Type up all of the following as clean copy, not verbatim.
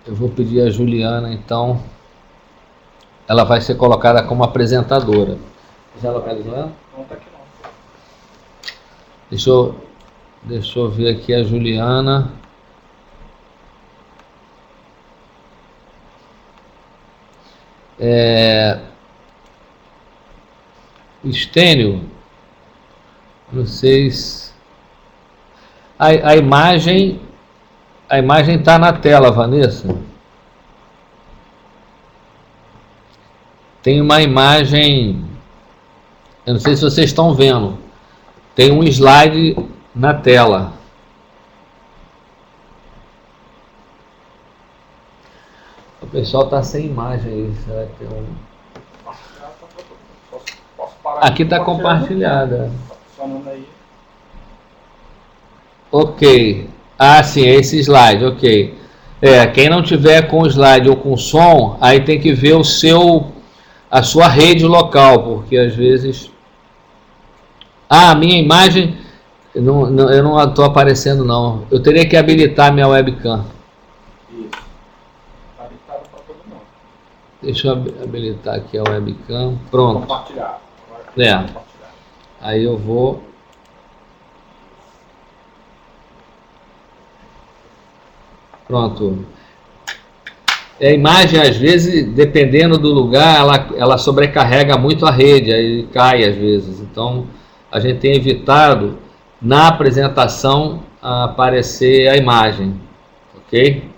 Eu vou pedir a Juliana, então, ela vai ser colocada como apresentadora. Já localizou ela? Não está aqui não. Deixa eu ver aqui a Juliana. Estênio, não sei se... A imagem está na tela, Vanessa. Tem uma imagem, eu não sei se vocês estão vendo, tem um slide na tela. O pessoal está sem imagem aí, será que tem um... Posso parar Aqui está compartilhada. Tá funcionando aí. Ok. Ah, sim, é esse slide, ok. Quem não tiver com slide ou com som, aí tem que ver a sua rede local, porque às vezes... Ah, a minha imagem, eu não estou aparecendo não. Eu teria que habilitar minha webcam. Isso. Tá habilitado para todo mundo. Deixa eu habilitar aqui a webcam. Pronto. Compartilhar. Compartilhar. Aí eu vou... Pronto. A imagem, às vezes, dependendo do lugar, ela sobrecarrega muito a rede, aí cai às vezes. Então, a gente tem evitado, na apresentação, aparecer a imagem. Ok?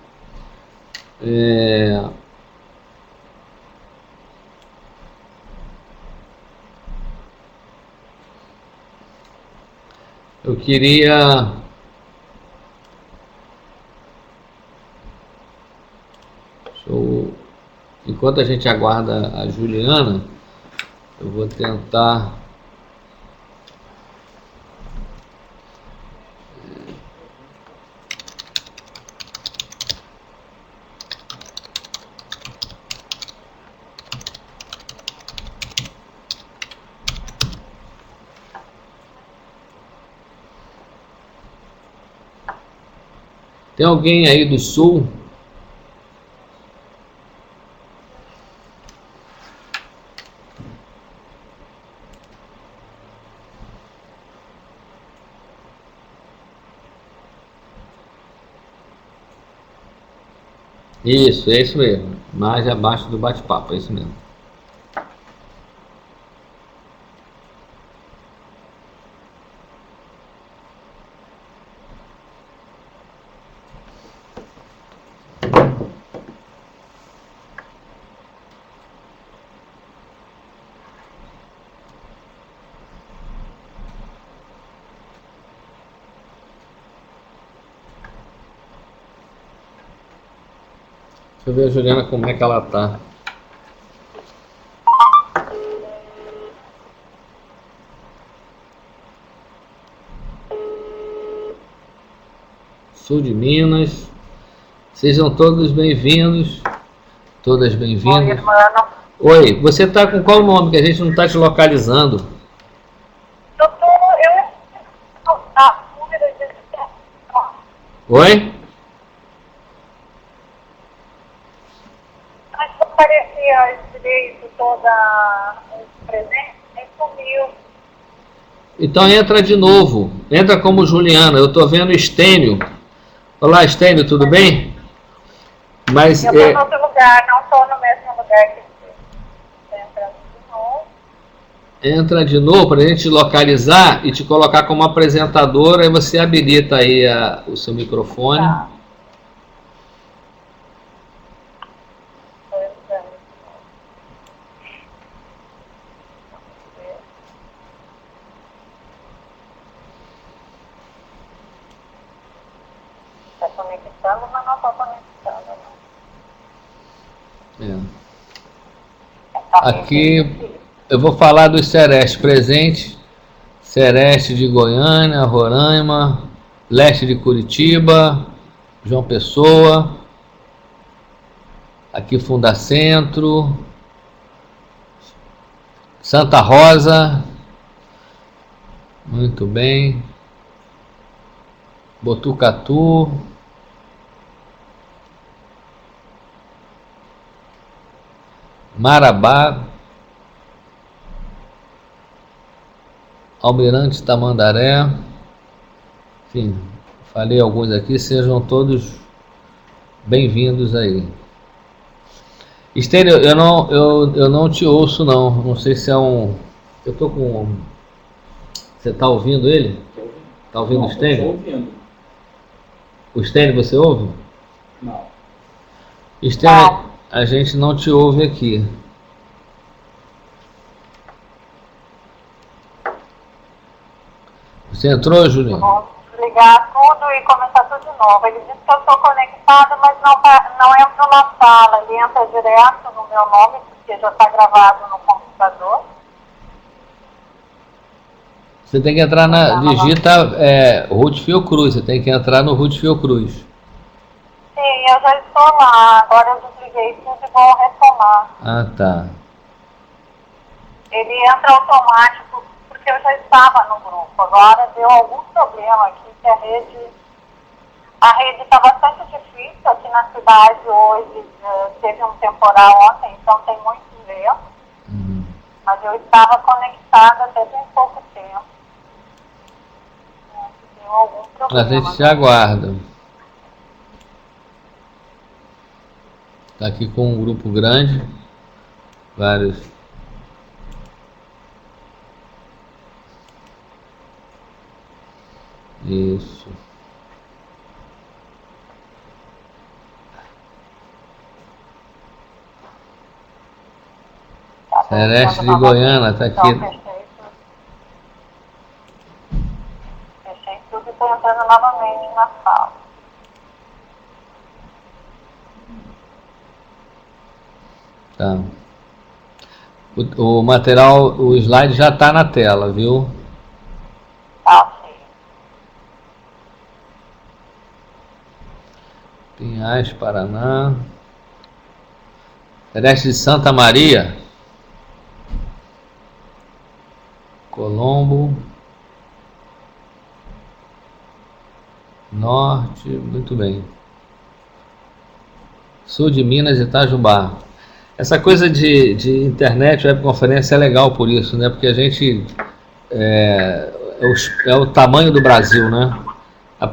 Eu queria... Enquanto a gente aguarda a Juliana, eu vou tentar... Tem alguém aí do Sul? Isso, é isso mesmo. Mais abaixo do bate-papo, é isso mesmo. Deixa eu ver a Juliana como é que ela tá. Sul de Minas. Sejam todos bem-vindos. Todas bem-vindas. Oi, você tá com qual nome que a gente não está te localizando? Oi? Aparecia direito toda presente, nem sumiu. Então entra de novo. Entra como Juliana. Eu estou vendo Estênio. Olá, Estênio, tudo bem? Mas, eu estou no outro lugar, não estou no mesmo lugar que você. Entrando de novo. Entra de novo para a gente localizar e te colocar como apresentadora. Aí você habilita aí o seu microfone. Tá. Está conectando, mas não está conectando. Aqui eu vou falar dos Sereste presentes. Sereste de Goiânia, Roraima, leste de Curitiba, João Pessoa, aqui Fundacentro, Santa Rosa, muito bem, Botucatu, Marabá, Almirante Tamandaré, enfim, falei alguns aqui, sejam todos bem-vindos aí. Estênio, eu não te ouço não sei se é um... Eu tô com... Você tá ouvindo ele? Tô ouvindo. Tá ouvindo o Estênio? Tô ouvindo. O Estênio você ouve? Não. Estênio, a gente não te ouve aqui. Você entrou, Juliana? Vou desligar tudo e começar tudo de novo. Ele disse que eu estou conectado, mas não entra na sala. Ele entra direto no meu nome, porque já está gravado no computador. Você tem que entrar digita Ruth Fiocruz, você tem que entrar no Ruth Fiocruz. Sim, eu já estou lá. Agora eu desliguei tudo e vou retomar. Ah, tá. Ele entra automático, porque eu já estava no grupo. Agora deu algum problema aqui, que a rede está bastante difícil aqui na cidade hoje. Teve um temporal ontem, então tem muito vento. Mas eu estava conectada até tem pouco tempo. Deu algum problema. A gente te aguarda. Está aqui com um grupo grande, vários. Isso. Celeste de Goiânia está aqui. Fechei tudo e estou entrando novamente na sala. Tá. O material, o slide já está na tela, viu? Tá, sim. Pinhais, Paraná. Celeste de Santa Maria. Colombo. Norte, muito bem. Sul de Minas, Itajubá. Essa coisa de internet, webconferência é legal por isso, né? Porque a gente é o tamanho do Brasil, né? O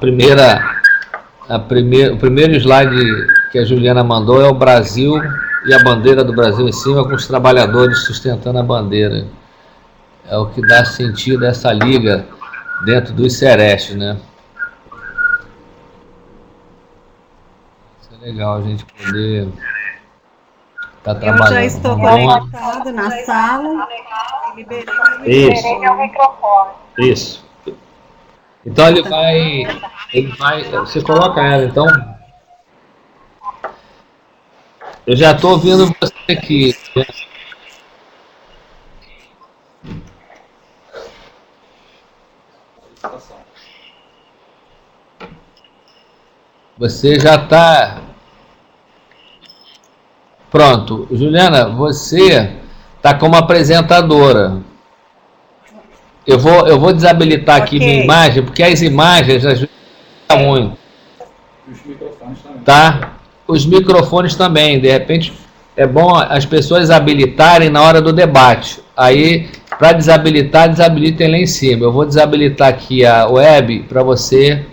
primeiro slide que a Juliana mandou é o Brasil e a bandeira do Brasil em cima, com os trabalhadores sustentando a bandeira. É o que dá sentido a essa liga dentro dos Cerestes, né? Isso é legal a gente poder estar trabalhando. Eu já estou conectado na sala e liberei meu microfone. Isso. Então ele vai, você coloca ela, então. Eu já estou ouvindo você aqui. Você já está pronto. Juliana, você está como apresentadora. Eu vou desabilitar aqui minha imagem, porque as imagens ajudam muito. Os microfones também. Tá? Os microfones também. De repente, é bom as pessoas habilitarem na hora do debate. Aí, para desabilitar, desabilitem lá em cima. Eu vou desabilitar aqui a web para você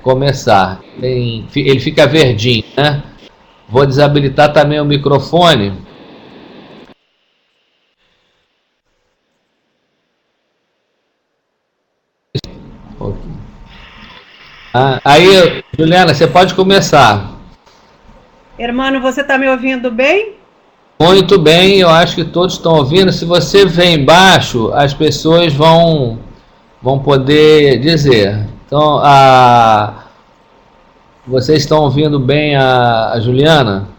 começar. Ele fica verdinho, né? Vou desabilitar também o microfone. Aí, Juliana, você pode começar. Hermano, você está me ouvindo bem? Muito bem, eu acho que todos estão ouvindo. Se você vem embaixo, as pessoas vão poder dizer. Então, vocês estão ouvindo bem a Juliana?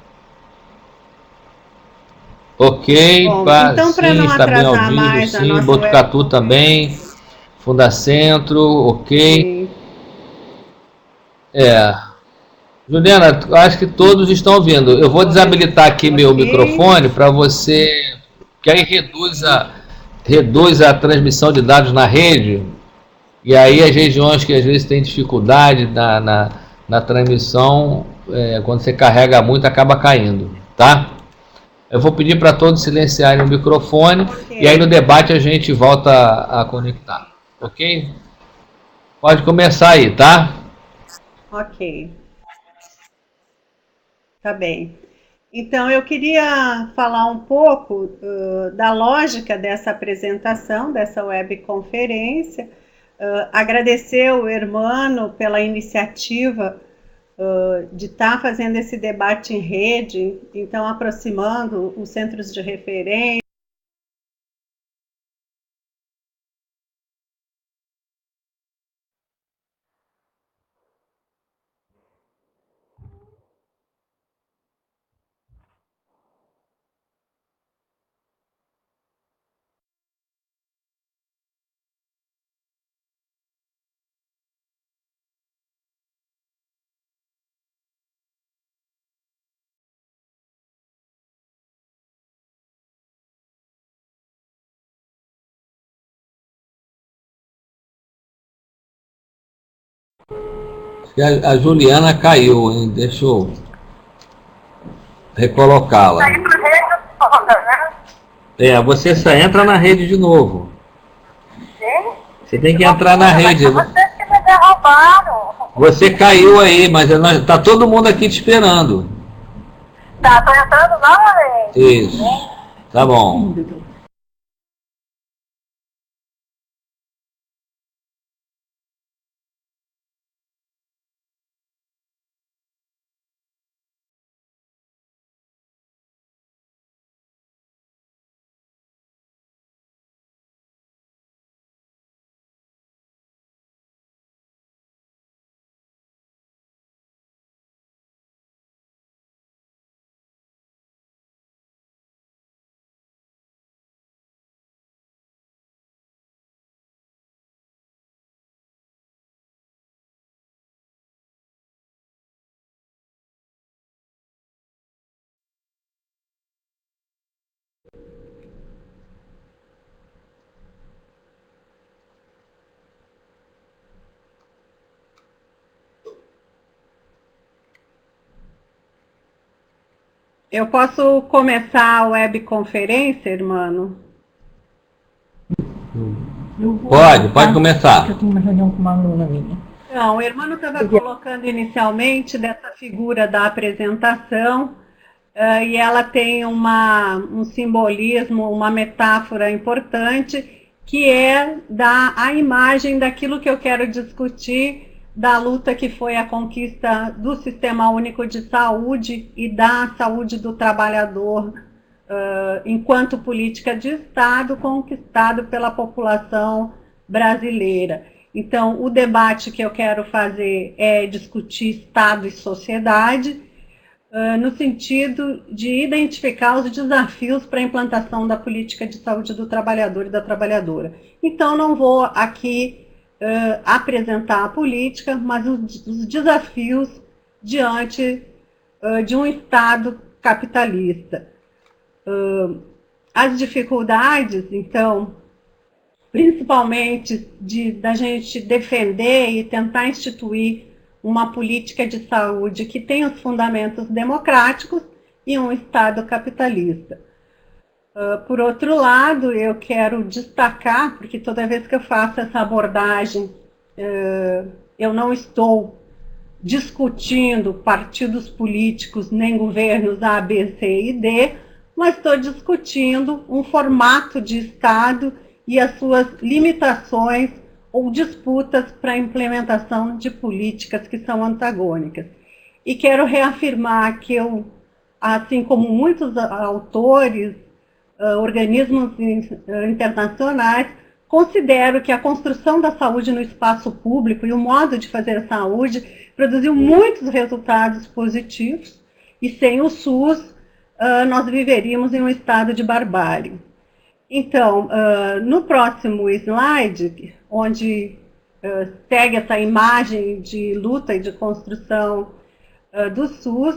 Ok, Bom, então, sim, está bem ao vivo, sim. Botucatu também, Fundacentro, ok. Juliana, eu acho que todos estão ouvindo. Eu vou desabilitar aqui meu microfone para você, que aí reduz a transmissão de dados na rede, e aí as regiões que às vezes tem dificuldade na transmissão, quando você carrega muito, acaba caindo, tá? Eu vou pedir para todos silenciarem o microfone, Ok. e aí no debate a gente volta a conectar, ok? Pode começar aí, tá? Ok. Tá bem. Então, eu queria falar um pouco da lógica dessa apresentação, dessa webconferência, agradecer o Hermano pela iniciativa de estar fazendo esse debate em rede, então aproximando os centros de referência. A Juliana caiu, hein? Deixa eu recolocá-la. Sair para rede toda, né? Você só entra na rede de novo. Sim? Você tem que entrar na rede. Vocês que me derrubaram. Você caiu aí, mas tá todo mundo aqui te esperando. Tá, tô entrando novamente. Isso. Tá bom. Eu posso começar a webconferência, Hermano? Pode começar. Eu tenho uma reunião com uma aluna minha. Não, o Hermano estava colocando inicialmente dessa figura da apresentação, e ela tem um simbolismo, uma metáfora importante, que é dar a imagem daquilo que eu quero discutir, da luta que foi a conquista do Sistema Único de Saúde e da saúde do trabalhador, enquanto política de Estado conquistado pela população brasileira. Então, o debate que eu quero fazer é discutir Estado e sociedade, no sentido de identificar os desafios para a implantação da política de saúde do trabalhador e da trabalhadora. Então, não vou aqui apresentar a política, mas os desafios diante de um Estado capitalista. As dificuldades, então, principalmente da gente defender e tentar instituir uma política de saúde que tenha os fundamentos democráticos e um Estado capitalista. Por outro lado, eu quero destacar, porque toda vez que eu faço essa abordagem, eu não estou discutindo partidos políticos nem governos A, B, C e D, mas estou discutindo um formato de Estado e as suas limitações ou disputas para a implementação de políticas que são antagônicas. E quero reafirmar que eu, assim como muitos autores, organismos internacionais, considero que a construção da saúde no espaço público e o modo de fazer saúde produziu muitos resultados positivos, e sem o SUS nós viveríamos em um estado de barbárie. Então, no próximo slide, onde segue essa imagem de luta e de construção do SUS,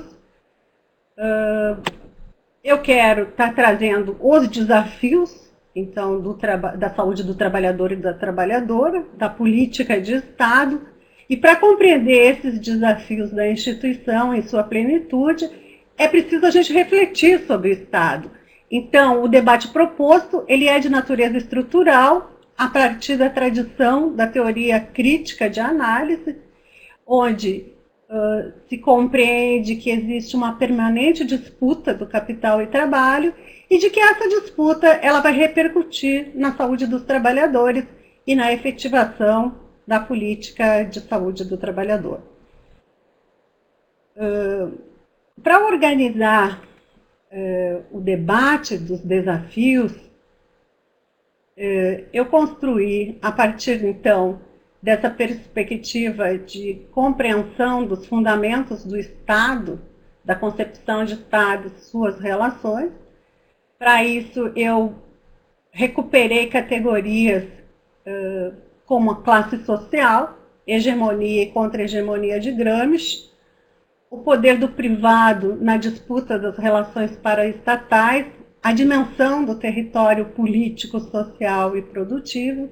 eu quero estar trazendo os desafios, então, da saúde do trabalhador e da trabalhadora, da política de Estado, e para compreender esses desafios da instituição em sua plenitude, é preciso a gente refletir sobre o Estado. Então, o debate proposto, ele é de natureza estrutural, a partir da tradição da teoria crítica de análise, onde se compreende que existe uma permanente disputa do capital e trabalho, e de que essa disputa ela vai repercutir na saúde dos trabalhadores e na efetivação da política de saúde do trabalhador. Para organizar o debate dos desafios, eu construí, a partir, então, dessa perspectiva de compreensão dos fundamentos do Estado, da concepção de Estado e suas relações. Para isso, eu recuperei categorias como a classe social, hegemonia e contra-hegemonia de Gramsci, o poder do privado na disputa das relações paraestatais, a dimensão do território político, social e produtivo,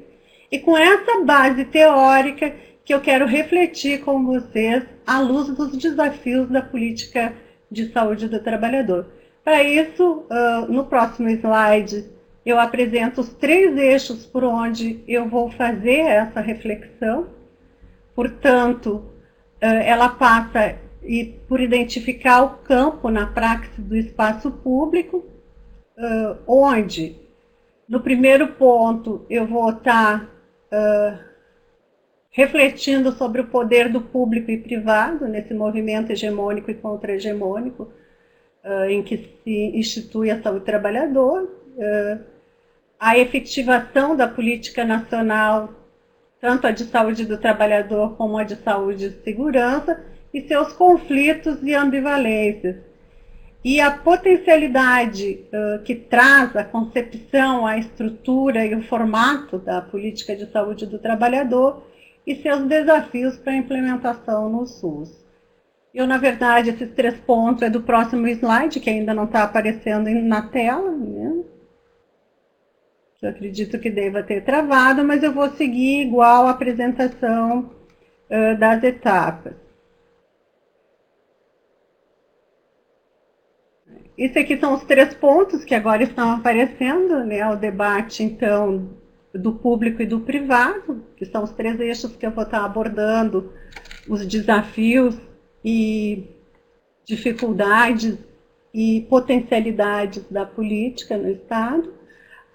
e com essa base teórica que eu quero refletir com vocês à luz dos desafios da política de saúde do trabalhador. Para isso, no próximo slide, eu apresento os 3 eixos por onde eu vou fazer essa reflexão. Portanto, ela passa por identificar o campo na praxis do espaço público, onde, no primeiro ponto, eu vou estar refletindo sobre o poder do público e privado nesse movimento hegemônico e contra-hegemônico em que se institui a saúde do trabalhador, a efetivação da política nacional, tanto a de saúde do trabalhador como a de saúde e segurança, e seus conflitos e ambivalências. E a potencialidade que traz a concepção, a estrutura e o formato da política de saúde do trabalhador e seus desafios para a implementação no SUS. Eu, na verdade, esses 3 pontos é do próximo slide, que ainda não está aparecendo na tela, né? Eu acredito que deva ter travado, mas eu vou seguir igual a apresentação das etapas. Isso aqui são os 3 pontos que agora estão aparecendo, né? O debate, então, do público e do privado, que são os 3 eixos que eu vou estar abordando, os desafios e dificuldades e potencialidades da política no Estado,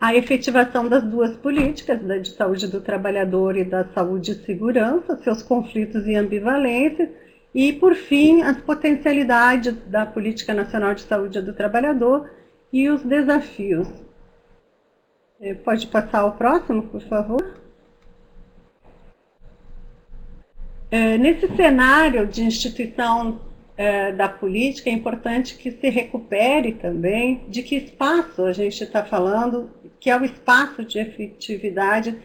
a efetivação das 2 políticas, da de saúde do trabalhador e da saúde e segurança, seus conflitos e ambivalências, e, por fim, as potencialidades da Política Nacional de Saúde do Trabalhador e os desafios. Pode passar ao próximo, por favor? Nesse cenário de instituição da política, é importante que se recupere também de que espaço a gente está falando, que é o espaço de efetividade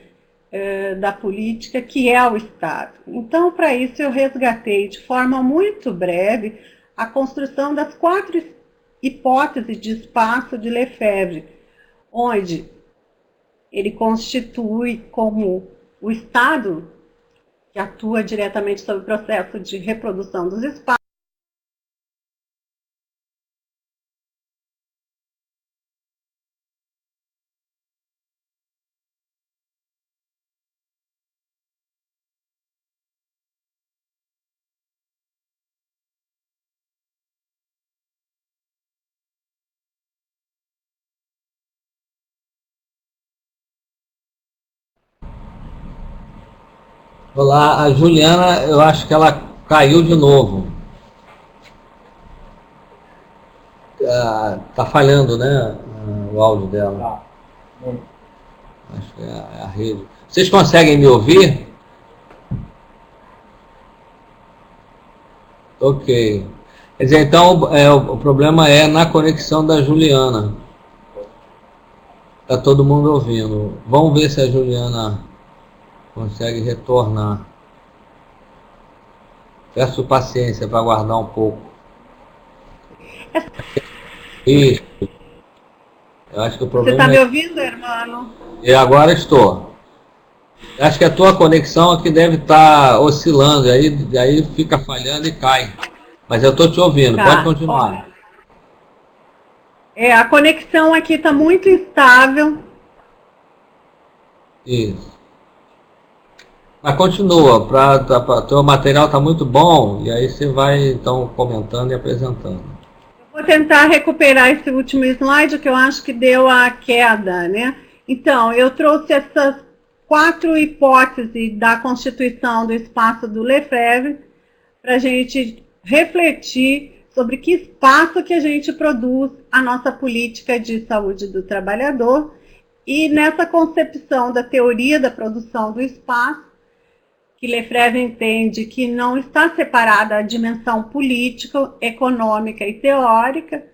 da política, que é o Estado. Então, para isso, eu resgatei de forma muito breve a construção das 4 hipóteses de espaço de Lefebvre, onde ele constitui como o Estado, que atua diretamente sobre o processo de reprodução dos espaços, Olá, a Juliana, eu acho que ela caiu de novo. Tá falhando, né? O áudio dela. Tá. Muito. Acho que é a rede. Vocês conseguem me ouvir? Ok. Quer dizer, então, o problema é na conexão da Juliana. Está todo mundo ouvindo. Vamos ver se a Juliana consegue retornar. Peço paciência para aguardar um pouco. Isso. Eu acho que o problema. Você está me ouvindo, irmão? E agora estou. Eu acho que a tua conexão aqui deve estar oscilando, aí fica falhando e cai. Mas eu estou te ouvindo, Tá. pode continuar. A conexão aqui está muito instável. Isso. Mas continua, teu material está muito bom, e aí você vai então comentando e apresentando. Vou tentar recuperar esse último slide, que eu acho que deu a queda, né? Então, eu trouxe essas 4 hipóteses da constituição do espaço do Lefebvre para a gente refletir sobre que espaço que a gente produz a nossa política de saúde do trabalhador, e nessa concepção da teoria da produção do espaço, que Lefebvre entende que não está separada a dimensão política, econômica e teórica,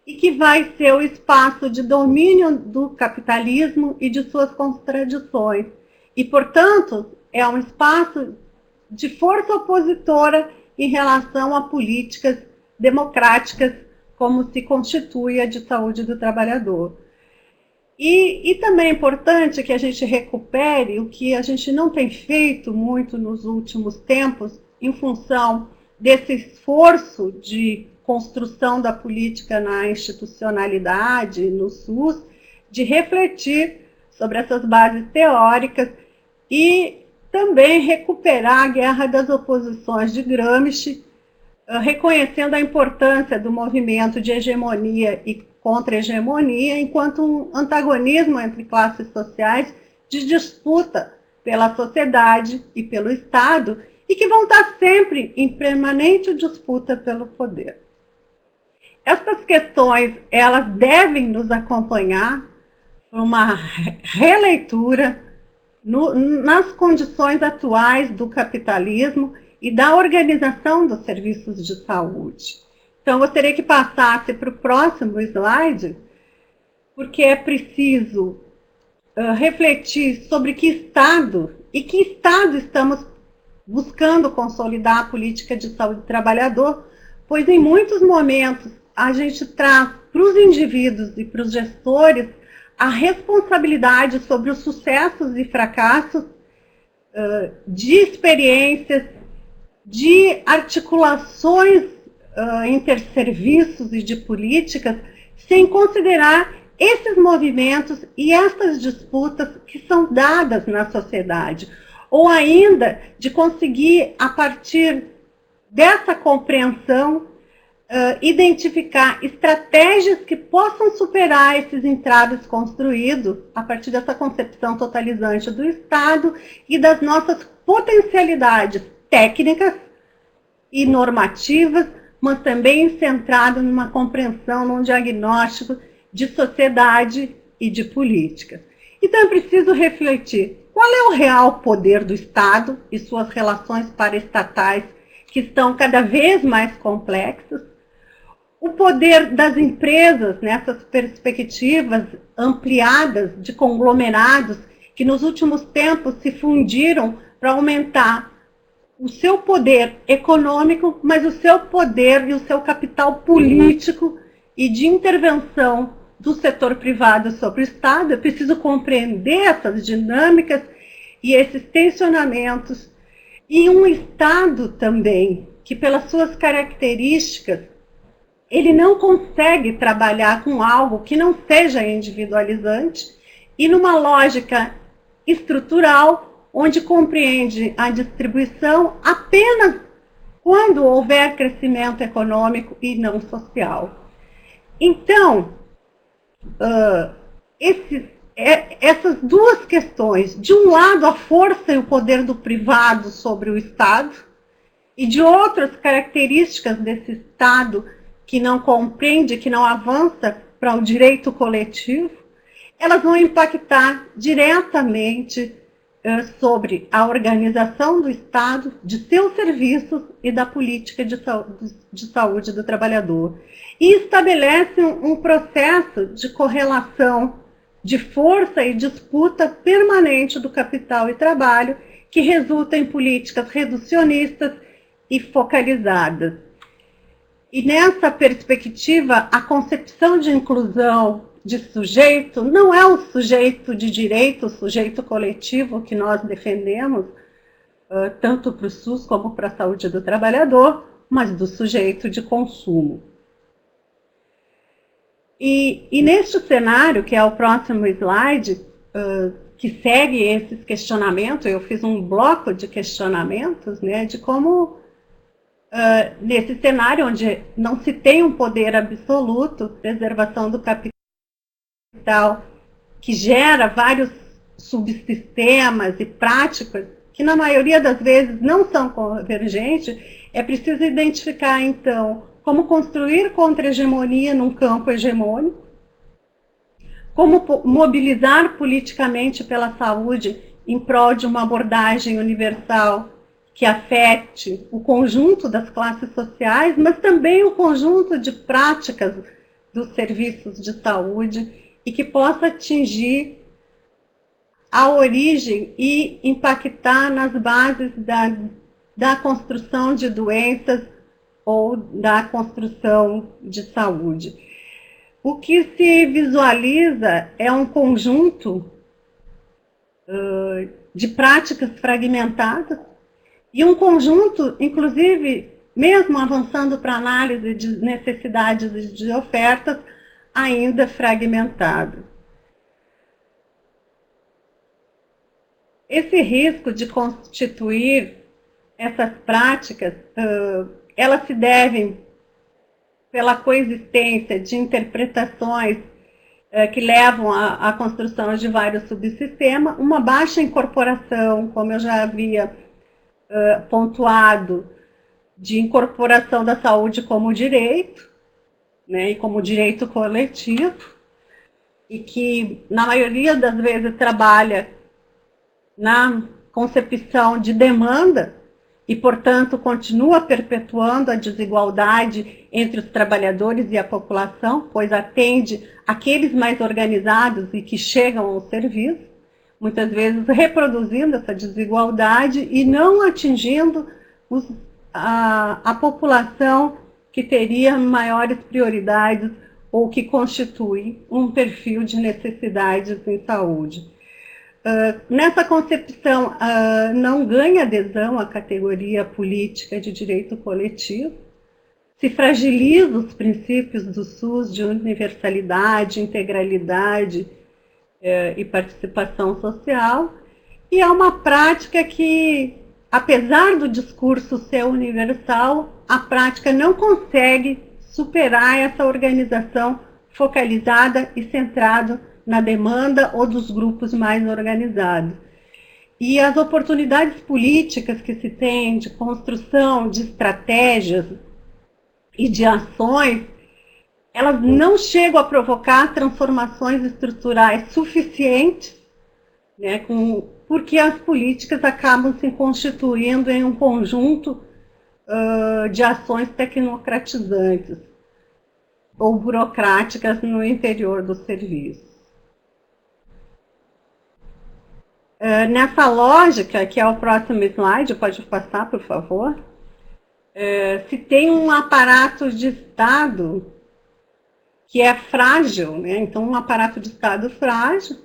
e que vai ser o espaço de domínio do capitalismo e de suas contradições. E, portanto, é um espaço de força opositora em relação a políticas democráticas, como se constitui a de saúde do trabalhador. E também é importante que a gente recupere o que a gente não tem feito muito nos últimos tempos, em função desse esforço de construção da política na institucionalidade, no SUS, de refletir sobre essas bases teóricas e também recuperar a guerra das oposições de Gramsci, reconhecendo a importância do movimento de hegemonia e contra-hegemonia enquanto um antagonismo entre classes sociais de disputa pela sociedade e pelo Estado, e que vão estar sempre em permanente disputa pelo poder. Essas questões, elas devem nos acompanhar para uma releitura nas condições atuais do capitalismo e da organização dos serviços de saúde. Então, eu gostaria que passasse para o próximo slide, porque é preciso refletir sobre que Estado estamos buscando consolidar a política de saúde do trabalhador, pois em muitos momentos a gente traz para os indivíduos e para os gestores a responsabilidade sobre os sucessos e fracassos de experiências, de articulações interserviços e de políticas, sem considerar esses movimentos e essas disputas que são dadas na sociedade, ou ainda de conseguir, a partir dessa compreensão, identificar estratégias que possam superar esses entraves construídos a partir dessa concepção totalizante do Estado e das nossas potencialidades técnicas e normativas, mas também centrado numa compreensão, num diagnóstico de sociedade e de política. Então é preciso refletir qual é o real poder do Estado e suas relações paraestatais, que estão cada vez mais complexas, o poder das empresas nessas perspectivas ampliadas de conglomerados que nos últimos tempos se fundiram para aumentar o seu poder econômico, mas o seu poder e o seu capital político e de intervenção do setor privado sobre o Estado. É preciso compreender essas dinâmicas e esses tensionamentos, e um Estado também que, pelas suas características, ele não consegue trabalhar com algo que não seja individualizante e numa lógica estrutural, onde compreende a distribuição apenas quando houver crescimento econômico e não social. Então, essas duas questões, de um lado a força e o poder do privado sobre o Estado, e de outras características desse Estado que não compreende, que não avança para o direito coletivo, elas vão impactar diretamente sobre a organização do Estado, de seus serviços e da política de saúde do trabalhador. E estabelece um processo de correlação de força e disputa permanente do capital e trabalho, que resulta em políticas reducionistas e focalizadas. E nessa perspectiva, a concepção de inclusão de sujeito não é o sujeito de direito, o sujeito coletivo que nós defendemos, tanto para o SUS como para a saúde do trabalhador, mas do sujeito de consumo. E neste cenário, que é o próximo slide, que segue esses questionamentos, eu fiz um bloco de questionamentos, né, de como, nesse cenário onde não se tem um poder absoluto, preservação do capital, que gera vários subsistemas e práticas, que na maioria das vezes não são convergentes, é preciso identificar, então, como construir contra-hegemonia num campo hegemônico, como mobilizar politicamente pela saúde em prol de uma abordagem universal que afete o conjunto das classes sociais, mas também o conjunto de práticas dos serviços de saúde e que possa atingir a origem e impactar nas bases da construção de doenças ou da construção de saúde. O que se visualiza é um conjunto de práticas fragmentadas e um conjunto, inclusive, mesmo avançando para análise de necessidades e de ofertas, ainda fragmentado. Esse risco de constituir essas práticas, elas se devem pela coexistência de interpretações que levam à construção de vários subsistemas, uma baixa incorporação, como eu já havia pontuado, de incorporação da saúde como direito, né, e como direito coletivo, e que, na maioria das vezes, trabalha na concepção de demanda e, portanto, continua perpetuando a desigualdade entre os trabalhadores e a população, pois atende aqueles mais organizados e que chegam ao serviço, muitas vezes reproduzindo essa desigualdade e não atingindo a população que teria maiores prioridades ou que constitui um perfil de necessidades em saúde. Nessa concepção, não ganha adesão à categoria política de direito coletivo, se fragiliza os princípios do SUS de universalidade, integralidade e participação social, e é uma prática que, apesar do discurso ser universal, a prática não consegue superar essa organização focalizada e centrada na demanda ou dos grupos mais organizados. E as oportunidades políticas que se tem de construção de estratégias e de ações, elas não chegam a provocar transformações estruturais suficientes, né, porque as políticas acabam se constituindo em um conjunto de ações tecnocratizantes ou burocráticas no interior do serviço. Nessa lógica, que é o próximo slide, pode passar, por favor, se tem um aparato de Estado que é frágil, né? Então um aparato de Estado frágil,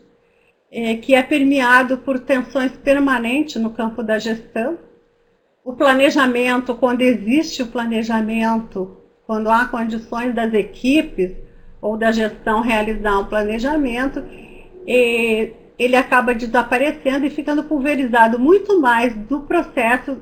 que é permeado por tensões permanentes no campo da gestão. O planejamento, quando existe o planejamento, quando há condições das equipes ou da gestão realizar um planejamento, ele acaba desaparecendo e ficando pulverizado muito mais do processo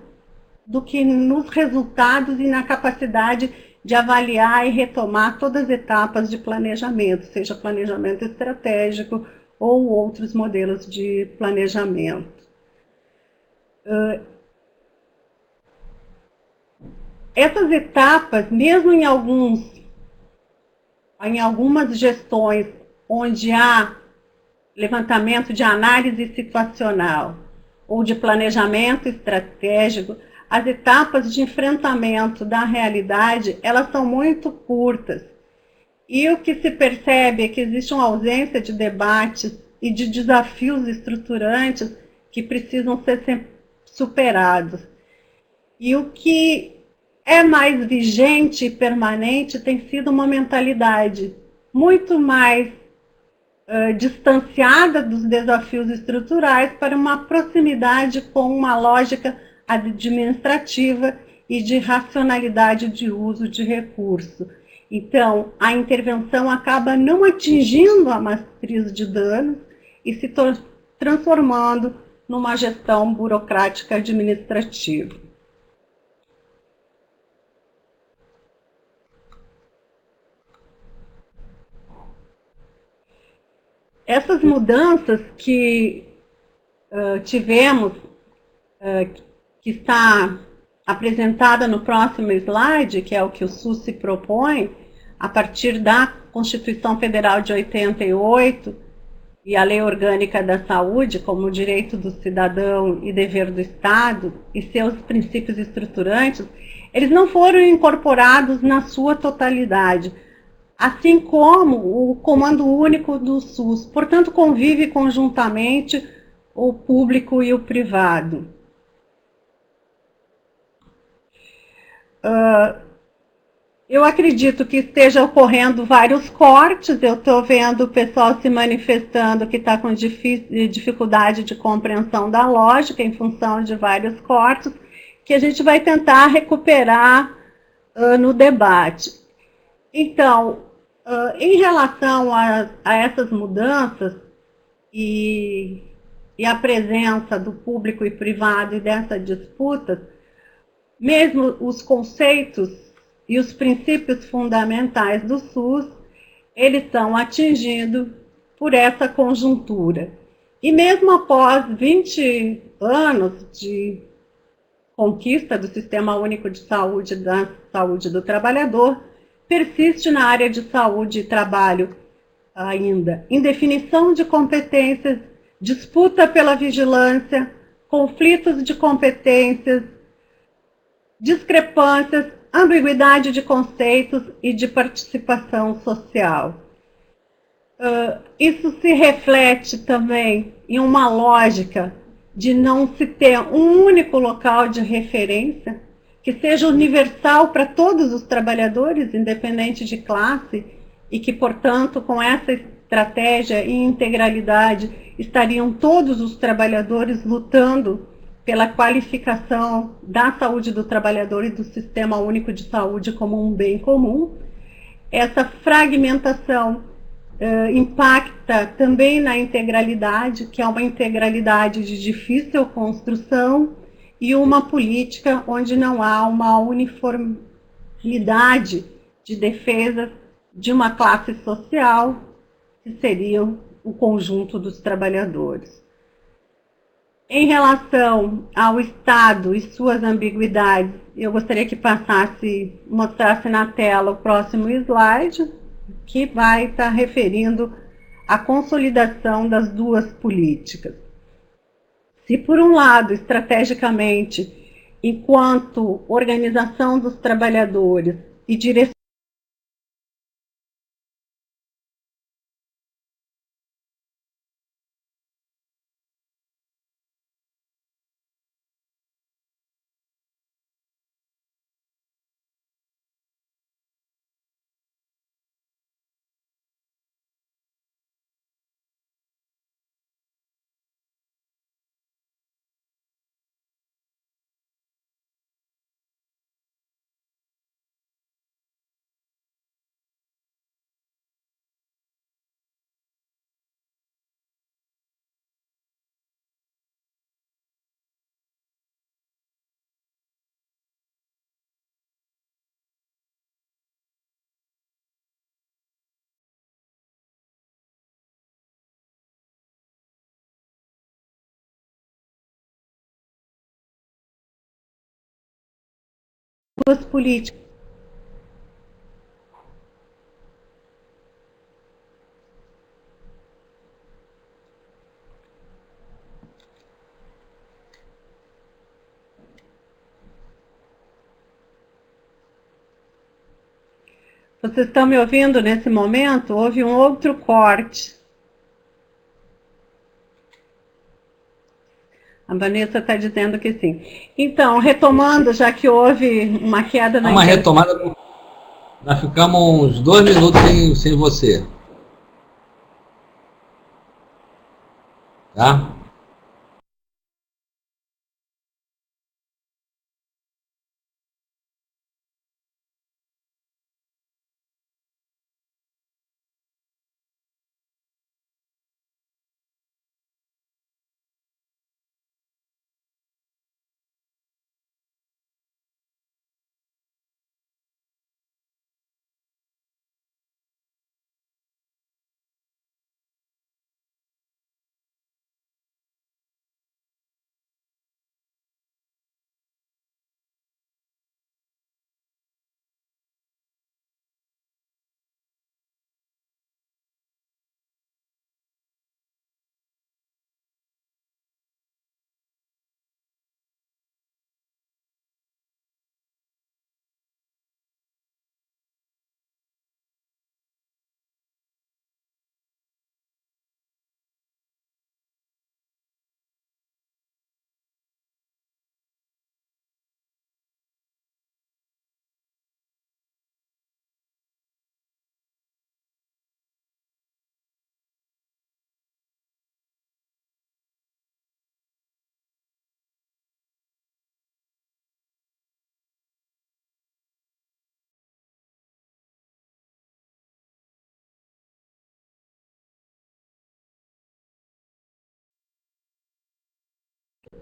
do que nos resultados e na capacidade de avaliar e retomar todas as etapas de planejamento, seja planejamento estratégico ou outros modelos de planejamento. Essas etapas, mesmo em algumas gestões onde há levantamento de análise situacional ou de planejamento estratégico, as etapas de enfrentamento da realidade, elas são muito curtas. E o que se percebe é que existe uma ausência de debates e de desafios estruturantes que precisam ser superados. E o que é mais vigente e permanente tem sido uma mentalidade muito mais distanciada dos desafios estruturais para uma proximidade com uma lógica administrativa e de racionalidade de uso de recurso. Então, a intervenção acaba não atingindo a matriz de danos e se transformando numa gestão burocrática administrativa. Essas mudanças que tivemos, que está apresentada no próximo slide, que é o que o SUS se propõe, a partir da Constituição Federal de 88 e a Lei Orgânica da Saúde, como direito do cidadão e dever do Estado, e seus princípios estruturantes, eles não foram incorporados na sua totalidade, assim como o Comando Único do SUS. Portanto, convive conjuntamente o público e o privado. Eu acredito que esteja ocorrendo vários cortes, eu estou vendo o pessoal se manifestando que está com dificuldade de compreensão da lógica em função de vários cortes, que a gente vai tentar recuperar no debate. Então, em relação a essas mudanças e a presença do público e privado e dessas disputas, mesmo os conceitos e os princípios fundamentais do SUS, eles são atingidos por essa conjuntura. E mesmo após 20 anos de conquista do Sistema Único de Saúde, da saúde do trabalhador, persiste na área de saúde e trabalho ainda indefinição de competências, disputa pela vigilância, conflitos de competências, discrepâncias, ambiguidade de conceitos e de participação social. Isso se reflete também em uma lógica de não se ter um único local de referência que seja universal para todos os trabalhadores, independente de classe, e que, portanto, com essa estratégia e integralidade, estariam todos os trabalhadores lutando pela qualificação da saúde do trabalhador e do Sistema Único de Saúde como um bem comum. Essa fragmentação impacta também na integralidade, que é uma integralidade de difícil construção, e uma política onde não há uma uniformidade de defesa de uma classe social, que seria o conjunto dos trabalhadores. Em relação ao Estado e suas ambiguidades, eu gostaria que mostrasse na tela o próximo slide, que vai estar referindo à consolidação das duas políticas. Se, por um lado, estrategicamente, enquanto organização dos trabalhadores e direção das duas políticas. Vocês estão me ouvindo nesse momento? Houve um outro corte. A Vanessa está dizendo que sim. Então, retomando, já que houve uma queda na internet. Retomada, nós ficamos uns 2 minutos sem você. Tá?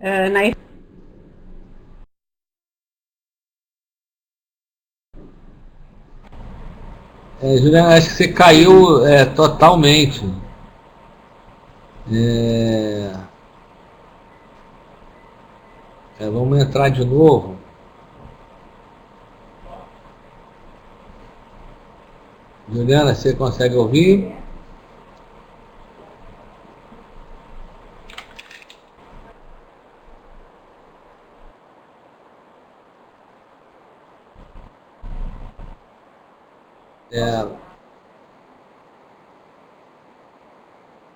Na Juliana, acho que você caiu totalmente. Vamos entrar de novo. Juliana, você consegue ouvir?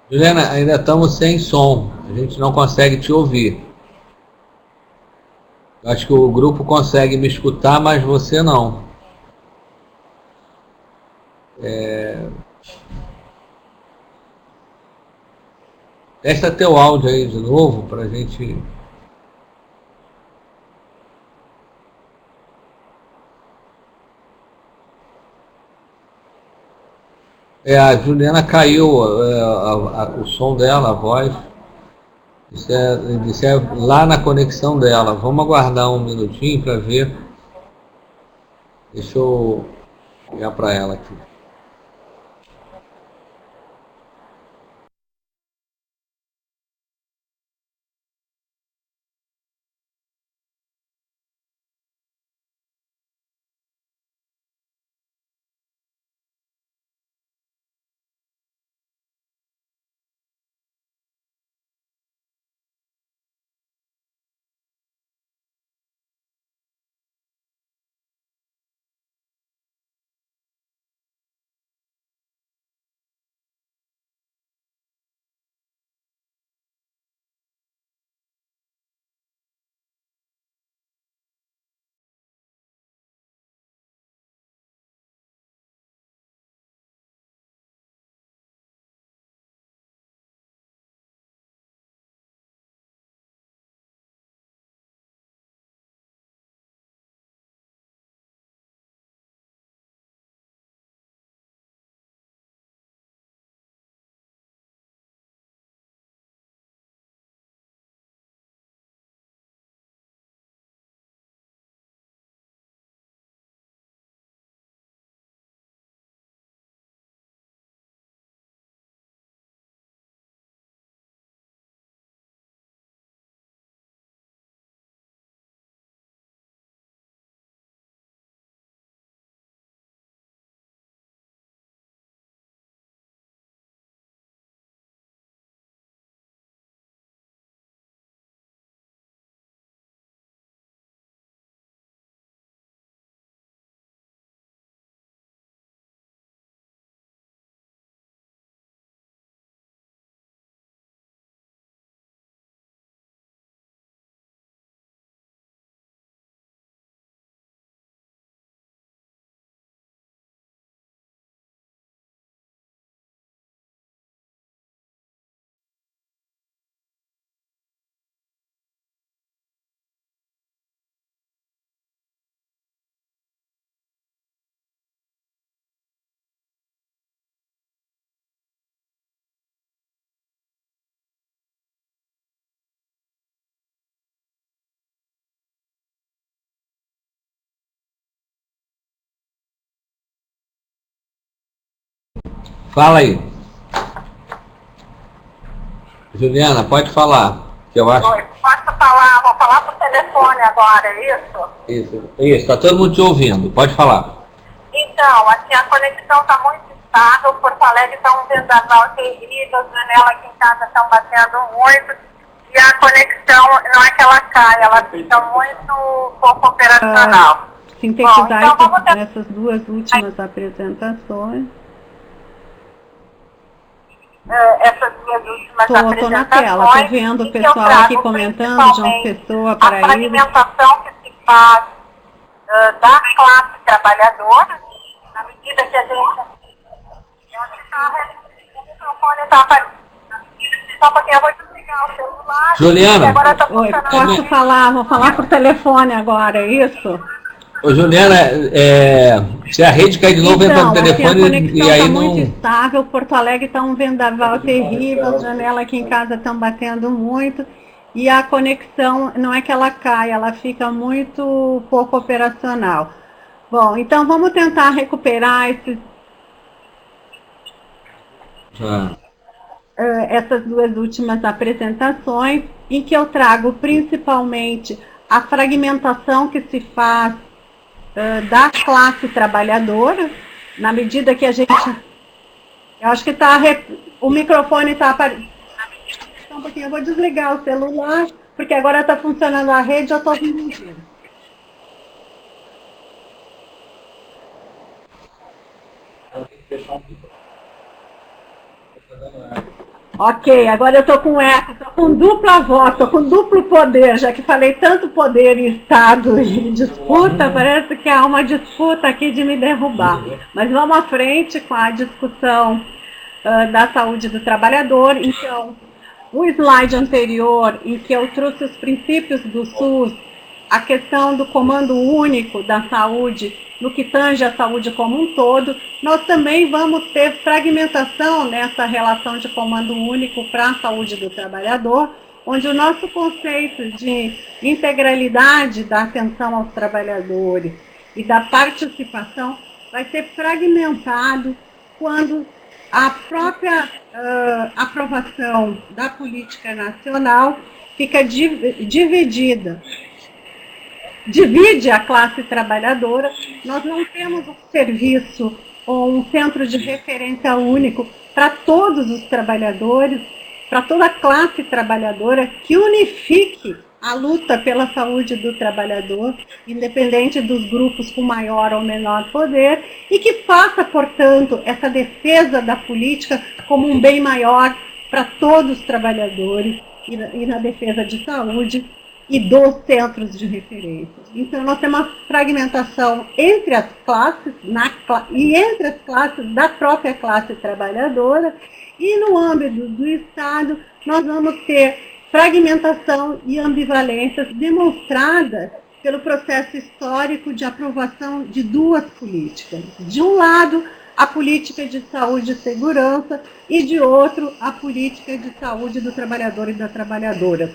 Juliana, ainda estamos sem som. A gente não consegue te ouvir. Eu acho que o grupo consegue me escutar, mas você não. Testa teu áudio aí de novo para a gente. A Juliana caiu, o som dela, a voz. Isso é lá na conexão dela. Vamos aguardar um minutinho para ver. Deixa eu ligar para ela aqui. Fala aí. Juliana, pode falar. Que eu acho... Oi, posso falar? Vou falar por telefone agora, é isso? Isso, está todo mundo te ouvindo. Pode falar. Então, assim, a conexão está muito estável, Porto Alegre está um vendaval terrível, as janelas aqui em casa estão batendo muito, e a conexão não é que ela cai, ela fica muito pouco operacional. Sintetizar então, essas duas últimas apresentações. Essas duas últimas apresentações. Estou na tela, estou vendo o pessoal aqui comentando, João Pessoa, Paraíba. A fragmentação que se faz da classe trabalhadora, na medida que a gente... O microfone está aparecendo. Só porque eu vou desligar o celular. Juliana, oi, posso falar? Vou falar por telefone agora, é isso? Ô, Juliana, se a rede cair de novo, entra no telefone assim, e aí tá não... muito estável, Porto Alegre está um vendaval terrível, as janelas aqui em casa estão batendo muito, e a conexão não é que ela cai, ela fica muito pouco operacional. Bom, então vamos tentar recuperar essas duas últimas apresentações, em que eu trago principalmente a fragmentação que se faz da classe trabalhadora, na medida que a gente... Eu acho que o microfone está aparecendo. Um pouquinho, eu vou desligar o celular, porque agora está funcionando a rede, eu estou ouvindo. Ok, agora eu estou com eco, estou com dupla voz, estou com duplo poder, já que falei tanto poder em Estado e disputa, parece que há uma disputa aqui de me derrubar. Mas vamos à frente com a discussão da saúde do trabalhador. Então, o slide anterior, em que eu trouxe os princípios do SUS, a questão do comando único da saúde, no que tange a saúde como um todo, nós também vamos ter fragmentação nessa relação de comando único para a saúde do trabalhador, onde o nosso conceito de integralidade da atenção aos trabalhadores e da participação vai ser fragmentado quando a própria aprovação da política nacional fica dividida. Divide a classe trabalhadora, nós não temos um serviço ou um centro de referência único para todos os trabalhadores, para toda a classe trabalhadora, que unifique a luta pela saúde do trabalhador, independente dos grupos com maior ou menor poder, e que faça, portanto, essa defesa da política como um bem maior para todos os trabalhadores e na defesa de saúde e dos centros de referência. Então, nós temos uma fragmentação entre as classes e entre as classes da própria classe trabalhadora, e no âmbito do Estado, nós vamos ter fragmentação e ambivalências demonstradas pelo processo histórico de aprovação de duas políticas. De um lado, a política de saúde e segurança, e de outro, a política de saúde do trabalhador e da trabalhadora.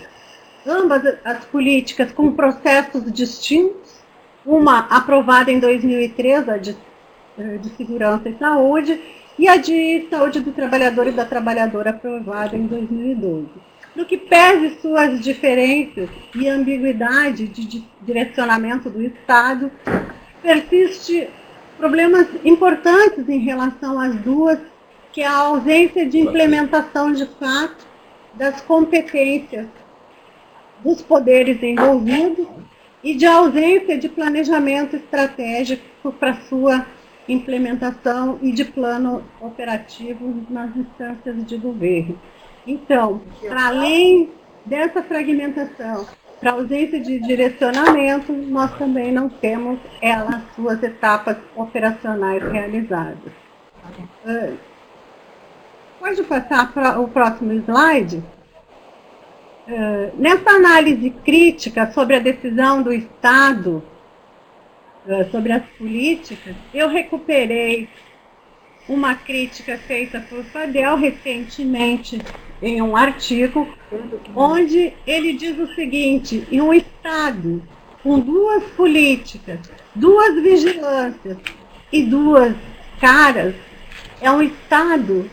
Ambas as políticas com processos distintos, uma aprovada em 2003, a de segurança e saúde, e a de saúde do trabalhador e da trabalhadora aprovada em 2012. No que pese suas diferenças e ambiguidade de direcionamento do Estado, persiste problemas importantes em relação às duas, que é a ausência de implementação de fato das competências dos poderes envolvidos e de ausência de planejamento estratégico para sua implementação e de plano operativo nas instâncias de governo. Então, para além dessa fragmentação, para ausência de direcionamento, nós também não temos as suas etapas operacionais realizadas. Pode passar para o próximo slide? Nessa análise crítica sobre a decisão do Estado, sobre as políticas, eu recuperei uma crítica feita por Fadel recentemente em um artigo, onde ele diz o seguinte: em um Estado com duas políticas, duas vigilâncias e duas caras, é um Estado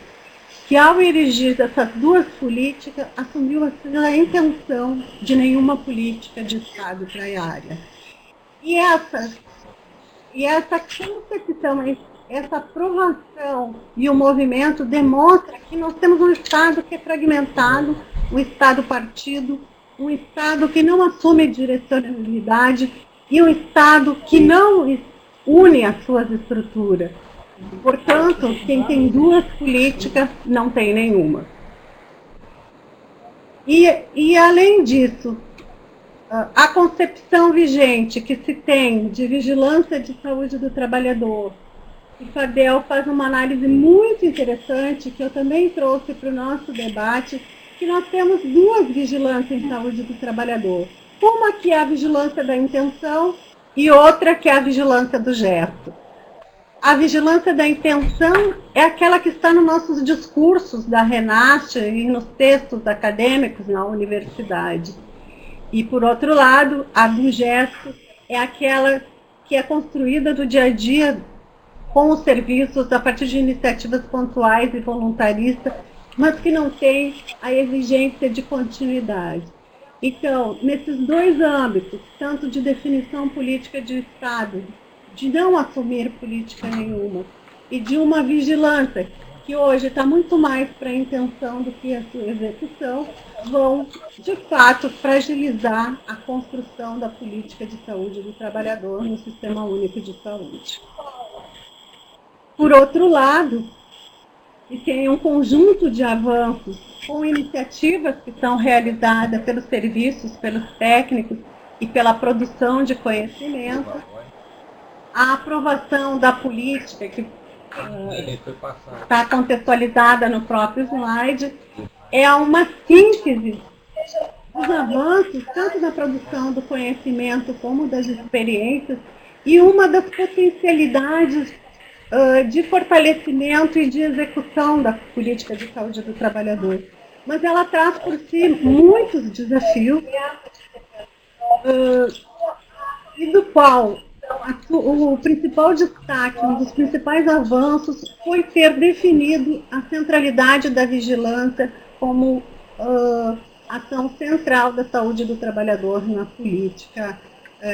que, ao erigir essas duas políticas, assumiu a intenção de nenhuma política de Estado para a área. E essa concepção, essa aprovação e o movimento demonstra que nós temos um Estado que é fragmentado, um Estado partido, um Estado que não assume direcionalidade e um Estado que não une as suas estruturas. Portanto, quem tem duas políticas não tem nenhuma. E além disso, a concepção vigente que se tem de vigilância de saúde do trabalhador, e Fadel faz uma análise muito interessante, que eu também trouxe para o nosso debate, que nós temos duas vigilâncias em saúde do trabalhador. Uma que é a vigilância da intenção e outra que é a vigilância do gesto. A vigilância da intenção é aquela que está nos nossos discursos da Renate e nos textos acadêmicos na universidade. E, por outro lado, a do gesto é aquela que é construída do dia a dia com os serviços a partir de iniciativas pontuais e voluntaristas, mas que não tem a exigência de continuidade. Então, nesses dois âmbitos, tanto de definição política de Estado, de não assumir política nenhuma, e de uma vigilância, que hoje está muito mais para a intenção do que a sua execução, vão, de fato, fragilizar a construção da política de saúde do trabalhador no Sistema Único de Saúde. Por outro lado, e tem um conjunto de avanços com iniciativas que são realizadas pelos serviços, pelos técnicos e pela produção de conhecimento, a aprovação da política, que está contextualizada no próprio slide, é uma síntese dos avanços, tanto na produção do conhecimento como das experiências, e uma das potencialidades de fortalecimento e de execução da política de saúde do trabalhador. Mas ela traz por si muitos desafios, e do qual o principal destaque, um dos principais avanços, foi ter definido a centralidade da vigilância como ação central da saúde do trabalhador na política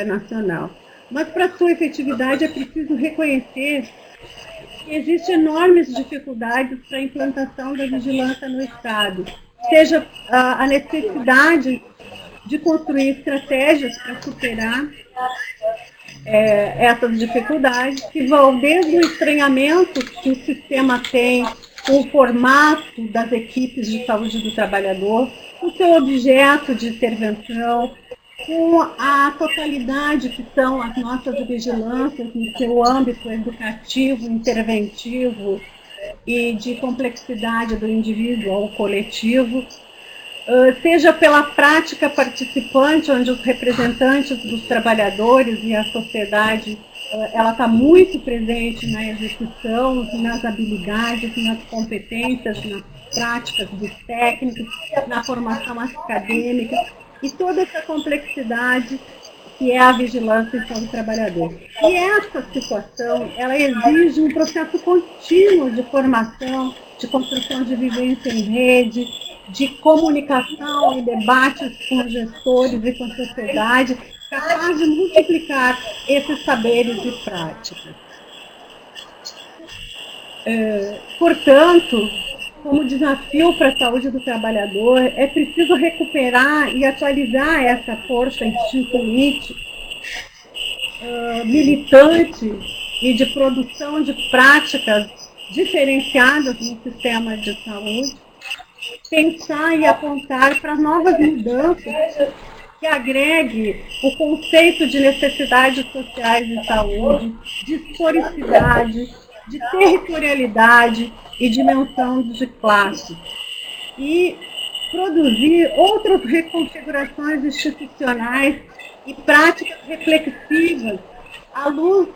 nacional. Mas, para sua efetividade, é preciso reconhecer que existem enormes dificuldades para a implantação da vigilância no Estado, seja a necessidade de construir estratégias para superar essas dificuldades, que vão desde o estranhamento que o sistema tem com o formato das equipes de saúde do trabalhador, o seu objeto de intervenção, com a totalidade que são as nossas vigilâncias no seu âmbito educativo, interventivo e de complexidade do indivíduo ao coletivo, seja pela prática participante, onde os representantes dos trabalhadores e a sociedade, ela está muito presente na execução, nas habilidades, nas competências, nas práticas dos técnicos, na formação acadêmica, e toda essa complexidade que é a vigilância em saúde do trabalhador. E essa situação, ela exige um processo contínuo de formação, de construção de vivência em rede, de comunicação e debates com gestores e com a sociedade, capaz de multiplicar esses saberes e práticas. Portanto, como desafio para a saúde do trabalhador, é preciso recuperar e atualizar essa força instintualmente militante e de produção de práticas diferenciadas no sistema de saúde, pensar e apontar para novas mudanças que agregue o conceito de necessidades sociais de saúde, de historicidade, de territorialidade e dimensão de classe. E produzir outras reconfigurações institucionais e práticas reflexivas à luz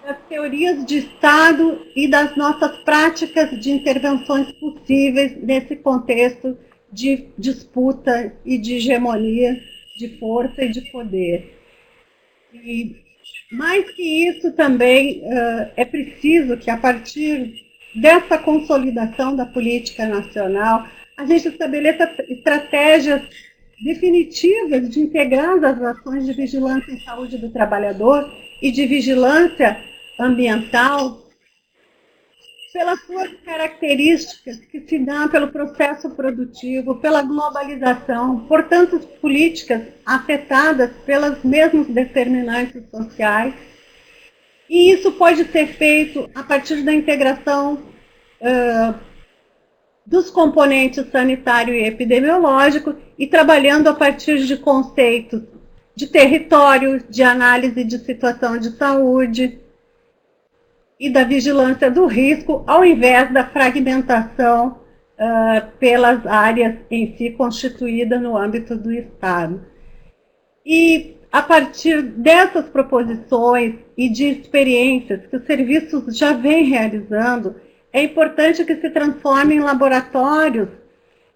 das teorias de Estado e das nossas práticas de intervenções possíveis nesse contexto de disputa e de hegemonia, de força e de poder. E, mais que isso, também é preciso que, a partir dessa consolidação da política nacional, a gente estabeleça estratégias definitivas de integrar as ações de vigilância em saúde do trabalhador e de vigilância ambiental pelas suas características que se dão pelo processo produtivo, pela globalização, por tantas políticas afetadas pelos mesmos determinantes sociais. E isso pode ser feito a partir da integração dos componentes sanitário e epidemiológico e trabalhando a partir de conceitos de território, de análise de situação de saúde e da vigilância do risco, ao invés da fragmentação pelas áreas em si constituídas no âmbito do Estado. E a partir dessas proposições e de experiências que os serviços já vêm realizando, é importante que se transformem em laboratórios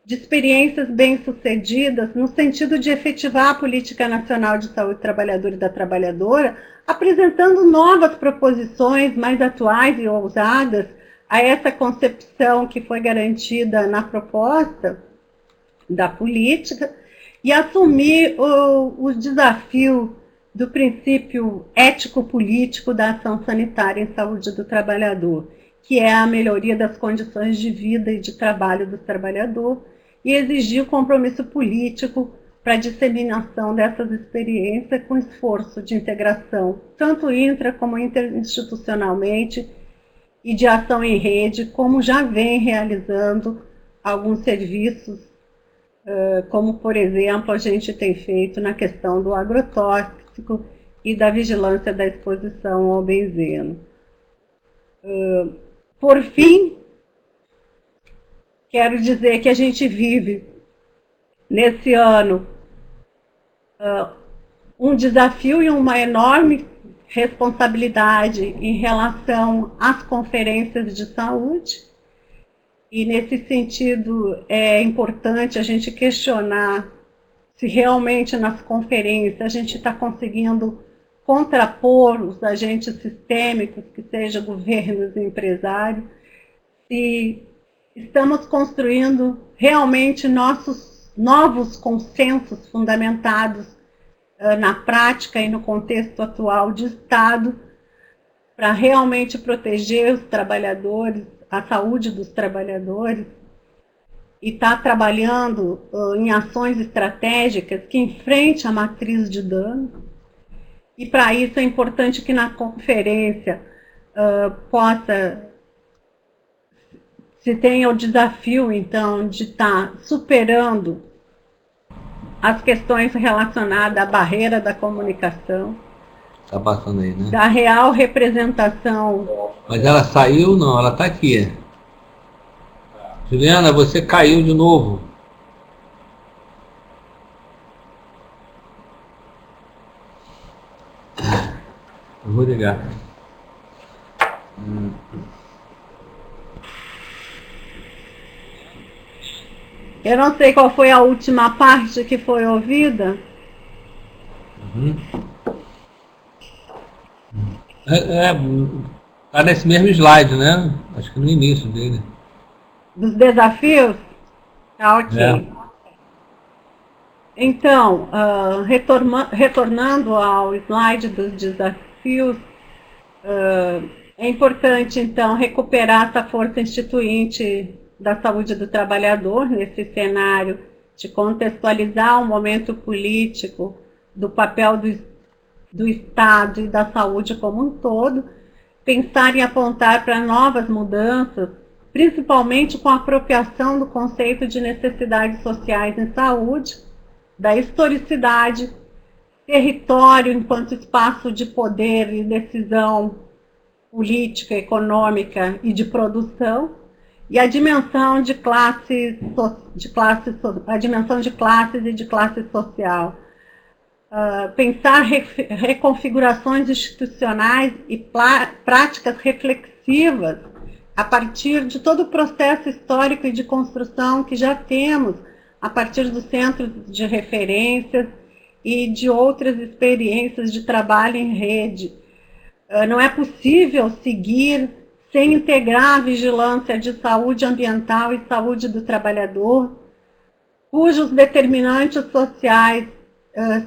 de experiências bem-sucedidas no sentido de efetivar a Política Nacional de Saúde do Trabalhador e da Trabalhadora, apresentando novas proposições mais atuais e ousadas a essa concepção que foi garantida na proposta da política, e assumir o desafio do princípio ético-político da ação sanitária em saúde do trabalhador, que é a melhoria das condições de vida e de trabalho do trabalhador, e exigir o compromisso político para a disseminação dessas experiências com esforço de integração, tanto intra como interinstitucionalmente, e de ação em rede, como já vem realizando alguns serviços, como, por exemplo, a gente tem feito na questão do agrotóxico e da vigilância da exposição ao benzeno. Por fim, quero dizer que a gente vive, nesse ano, um desafio e uma enorme responsabilidade em relação às conferências de saúde, e nesse sentido é importante a gente questionar se realmente nas conferências a gente está conseguindo contrapor os agentes sistêmicos, que sejam governos e empresários, se estamos construindo realmente nossos novos consensos fundamentados na prática e no contexto atual de Estado, para realmente proteger os trabalhadores, a saúde dos trabalhadores, e está trabalhando em ações estratégicas que enfrentem a matriz de dano. E para isso é importante que na conferência se tenha o desafio, então, de estar superando as questões relacionadas à barreira da comunicação. Está passando aí, né? Da real representação. Mas ela saiu? Não, ela está aqui. Juliana, você caiu de novo. Eu vou ligar. Eu não sei qual foi a última parte que foi ouvida. Tá nesse mesmo slide, né? Acho que no início dele. Dos desafios? Tá, ok. É. Então, retornando ao slide dos desafios, é importante, então, recuperar essa força instituinte da saúde do trabalhador, nesse cenário de contextualizar o momento político do papel do Estado e da saúde como um todo, pensar em apontar para novas mudanças, principalmente com a apropriação do conceito de necessidades sociais em saúde, da historicidade, território enquanto espaço de poder e decisão política, econômica e de produção, e a dimensão de classes e de classe social. Pensar reconfigurações institucionais e práticas reflexivas a partir de todo o processo histórico e de construção que já temos, a partir dos centros de referências e de outras experiências de trabalho em rede. Não é possível seguir sem integrar a vigilância de saúde ambiental e saúde do trabalhador, cujos determinantes sociais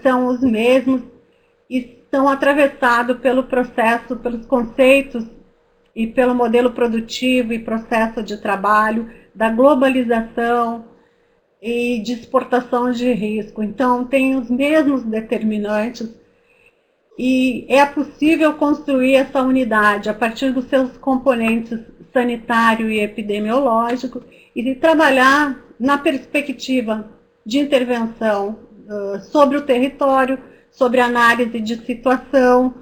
são os mesmos e são atravessados pelo processo, pelos conceitos e pelo modelo produtivo e processo de trabalho, da globalização e de exportação de risco. Então, tem os mesmos determinantes e é possível construir essa unidade a partir dos seus componentes sanitário e epidemiológico e de trabalhar na perspectiva de intervenção sobre o território, sobre análise de situação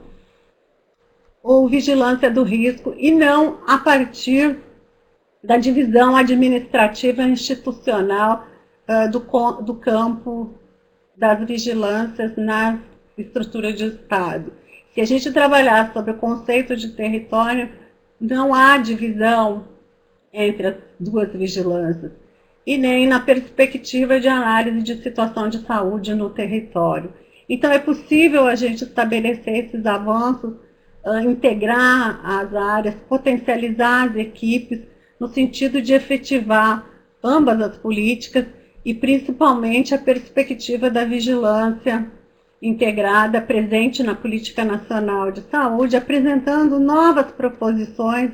ou vigilância do risco, e não a partir da divisão administrativa e institucional do campo das vigilâncias nas estrutura de Estado. Se a gente trabalhar sobre o conceito de território, não há divisão entre as duas vigilâncias, e nem na perspectiva de análise de situação de saúde no território. Então, é possível a gente estabelecer esses avanços, integrar as áreas, potencializar as equipes, no sentido de efetivar ambas as políticas e, principalmente, a perspectiva da vigilância integrada presente na Política Nacional de Saúde, apresentando novas proposições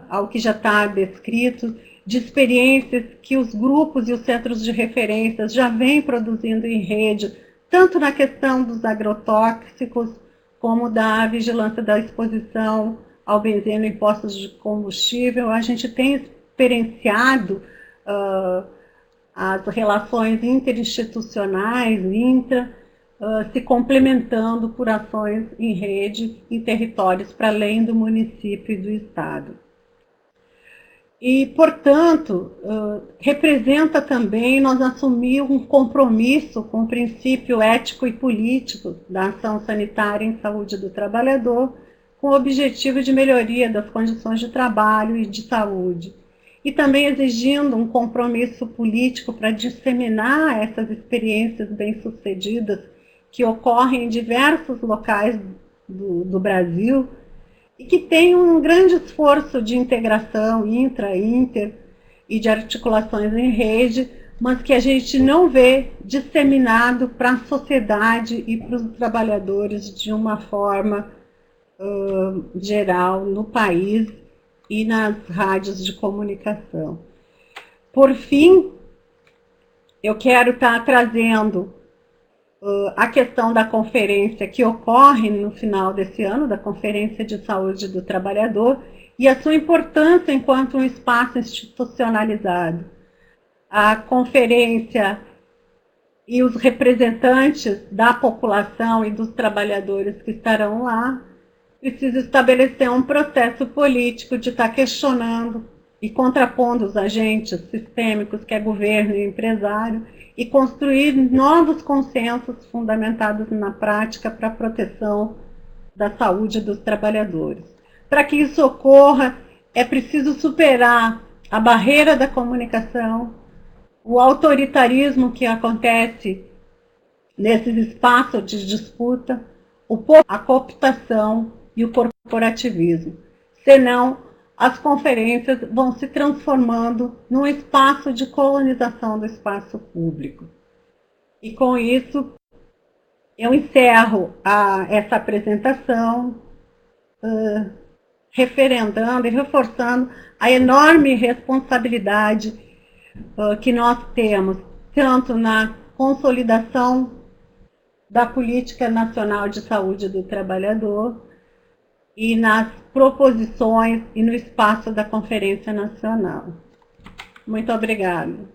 ao que já está descrito, de experiências que os grupos e os centros de referências já vêm produzindo em rede, tanto na questão dos agrotóxicos, como da vigilância da exposição ao benzeno em postos de combustível. A gente tem experienciado as relações interinstitucionais, se complementando por ações em rede em territórios para além do município e do Estado. E, portanto, representa também nós assumir um compromisso com o princípio ético e político da ação sanitária em saúde do trabalhador, com o objetivo de melhoria das condições de trabalho e de saúde. E também exigindo um compromisso político para disseminar essas experiências bem-sucedidas que ocorrem em diversos locais do Brasil, e que tem um grande esforço de integração inter e de articulações em rede, mas que a gente não vê disseminado para a sociedade e para os trabalhadores de uma forma geral no país e nas rádios de comunicação. Por fim, eu quero estar trazendo a questão da conferência que ocorre no final desse ano, da Conferência de Saúde do Trabalhador, e a sua importância enquanto um espaço institucionalizado. A conferência e os representantes da população e dos trabalhadores que estarão lá precisam estabelecer um processo político de estar questionando e contrapondo os agentes sistêmicos, que é governo e empresário, e construir novos consensos fundamentados na prática para a proteção da saúde dos trabalhadores. Para que isso ocorra, é preciso superar a barreira da comunicação, o autoritarismo que acontece nesses espaços de disputa, a cooptação e o corporativismo. Senão, as conferências vão se transformando num espaço de colonização do espaço público. E com isso, eu encerro essa apresentação, referendando e reforçando a enorme responsabilidade que nós temos, tanto na consolidação da Política Nacional de Saúde do Trabalhador e nas proposições e no espaço da Conferência Nacional. Muito obrigada.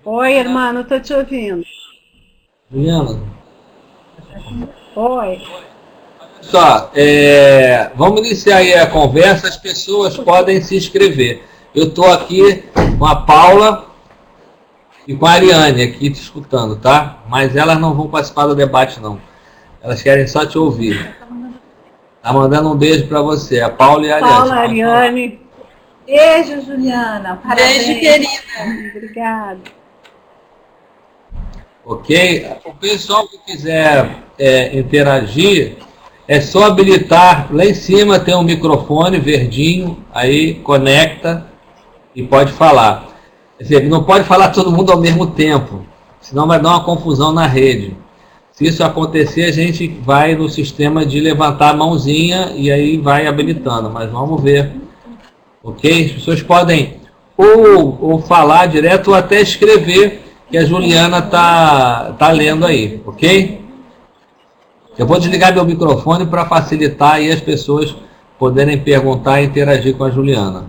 Oi, irmão, estou te ouvindo. Juliana. Oi. Só, vamos iniciar aí a conversa, as pessoas podem se inscrever. Eu estou aqui com a Paula e com a Ariane aqui te escutando, tá? Mas elas não vão participar do debate, não. Elas querem só te ouvir. Tá mandando um beijo para você, a Paula e a Ariane. Paula, Ariane. Beijo, Juliana. Parabéns. Beijo, querida. Obrigada. Ok? O pessoal que quiser interagir, é só habilitar. Lá em cima tem um microfone verdinho, aí conecta e pode falar. Quer dizer, não pode falar todo mundo ao mesmo tempo, senão vai dar uma confusão na rede. Se isso acontecer, a gente vai no sistema de levantar a mãozinha e aí vai habilitando, mas vamos ver. Ok? As pessoas podem ou falar direto ou até escrever que a Juliana tá lendo aí, ok? Eu vou desligar meu microfone para facilitar aí as pessoas poderem perguntar e interagir com a Juliana.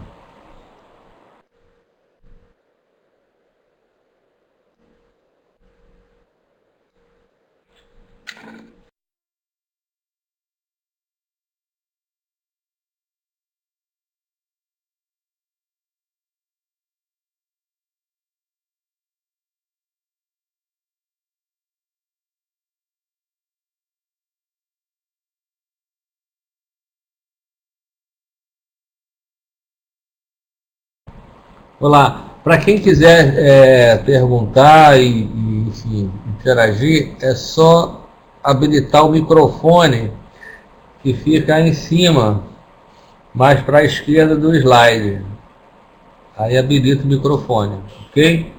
Olá, para quem quiser perguntar enfim, interagir, é só habilitar o microfone que fica aí em cima, mais para a esquerda do slide. Aí habilita o microfone, ok?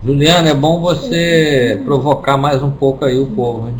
Juliana, é bom você provocar mais um pouco aí o povo, hein?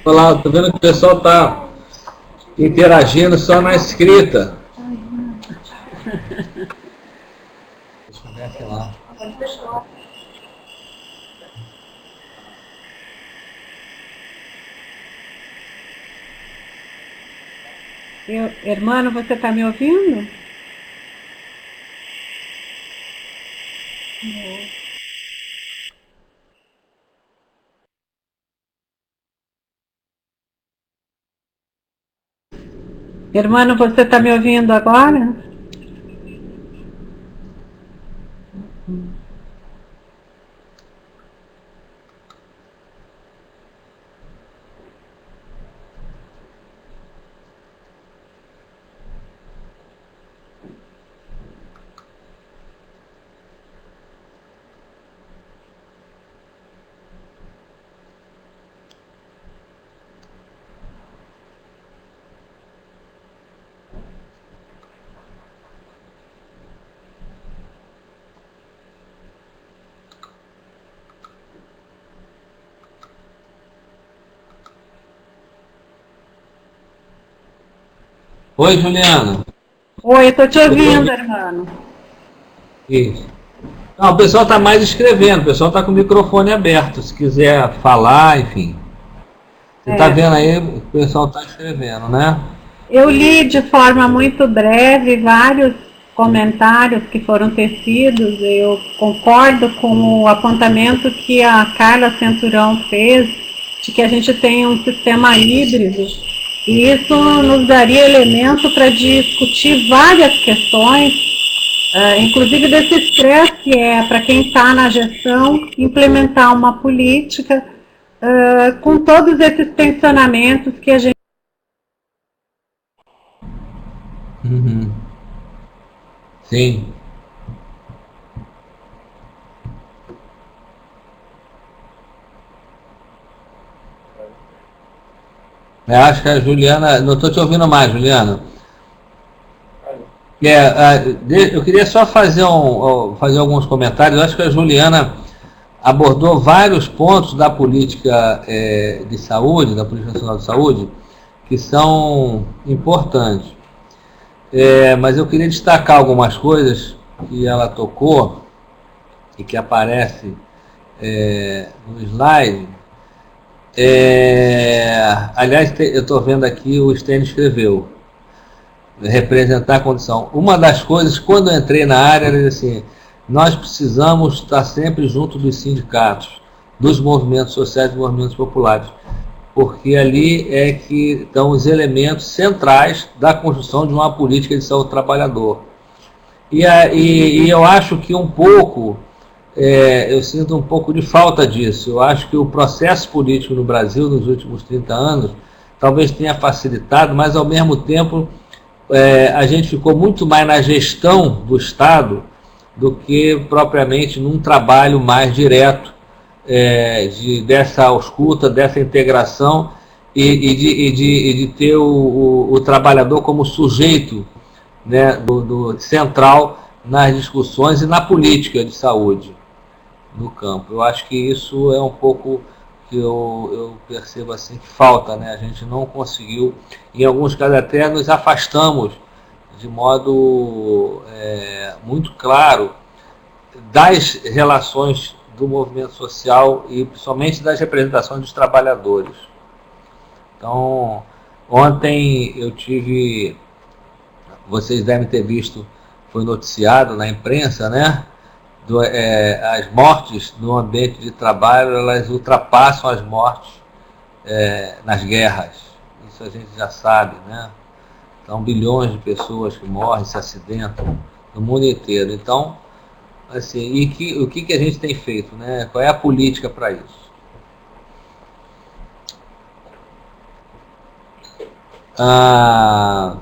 Olá, tô vendo que o pessoal tá interagindo só na escrita. Deixa eu ver aqui lá. Hermano, você está me ouvindo? Hermano, você está me ouvindo agora? Oi, Juliana. Oi, estou te ouvindo, hermano. Isso. Não, o pessoal está mais escrevendo, o pessoal está com o microfone aberto, se quiser falar, enfim. Você está vendo aí, o pessoal está escrevendo, né? Eu li de forma muito breve vários comentários que foram tecidos. Eu concordo com o apontamento que a Carla Centurão fez, de que a gente tem um sistema híbrido, e isso nos daria elemento para discutir várias questões, inclusive desse estresse que é para quem está na gestão implementar uma política com todos esses tensionamentos que a gente... Uhum. Sim. Eu acho que a Juliana... Não estou te ouvindo mais, Juliana. Eu queria só fazer alguns comentários. Eu acho que a Juliana abordou vários pontos da política de saúde, da Política Nacional de Saúde, que são importantes. Mas eu queria destacar algumas coisas que ela tocou e que aparece no slide. Aliás, eu estou vendo aqui, o Stênio escreveu, representar a condição. Uma das coisas, quando eu entrei na área, era assim, nós precisamos estar sempre junto dos sindicatos, dos movimentos sociais e movimentos populares, porque ali é que estão os elementos centrais da construção de uma política de saúde do trabalhador. E eu acho que um pouco, eu sinto um pouco de falta disso. Eu acho que o processo político no Brasil, nos últimos 30 anos, talvez tenha facilitado, mas ao mesmo tempo a gente ficou muito mais na gestão do Estado do que propriamente num trabalho mais direto dessa escuta, dessa integração e de ter o trabalhador como sujeito, né, do central nas discussões e na política de saúde no campo. Eu acho que isso é um pouco que eu percebo assim que falta, né? A gente não conseguiu, em alguns casos até nos afastamos de modo muito claro das relações do movimento social e principalmente das representações dos trabalhadores. Então, ontem eu tive, vocês devem ter visto, foi noticiado na imprensa, né? As mortes no ambiente de trabalho, elas ultrapassam as mortes nas guerras. Isso a gente já sabe, né? São bilhões de pessoas que morrem, se acidentam no mundo inteiro. Então, assim, o que a gente tem feito, né? Qual é a política para isso? A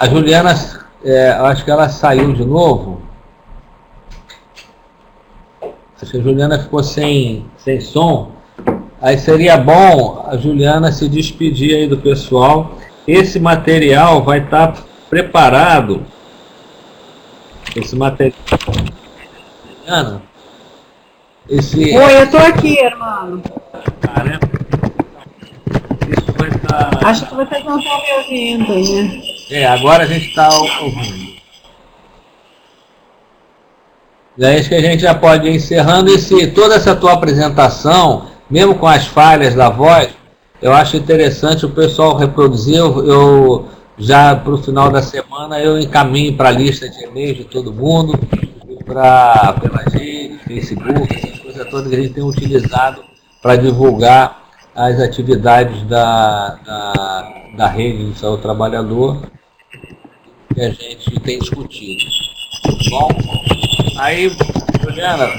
Juliana, acho que ela saiu de novo. Acho que a Juliana ficou sem som. Aí seria bom a Juliana se despedir aí do pessoal. Esse material vai estar preparado. Esse material. Juliana, esse... Oi, eu estou aqui, irmão. Cara, isso vai estar... Acho que vocês não estão me ouvindo, né? Agora a gente está ouvindo. Daí acho que a gente já pode ir encerrando toda essa tua apresentação, mesmo com as falhas da voz, eu acho interessante o pessoal reproduzir. Eu já para o final da semana eu encaminho para a lista de e-mails de todo mundo, pelas redes, Facebook, essas coisas todas que a gente tem utilizado para divulgar as atividades da rede de saúde do trabalhador que a gente tem discutido. Bom, aí, Juliana,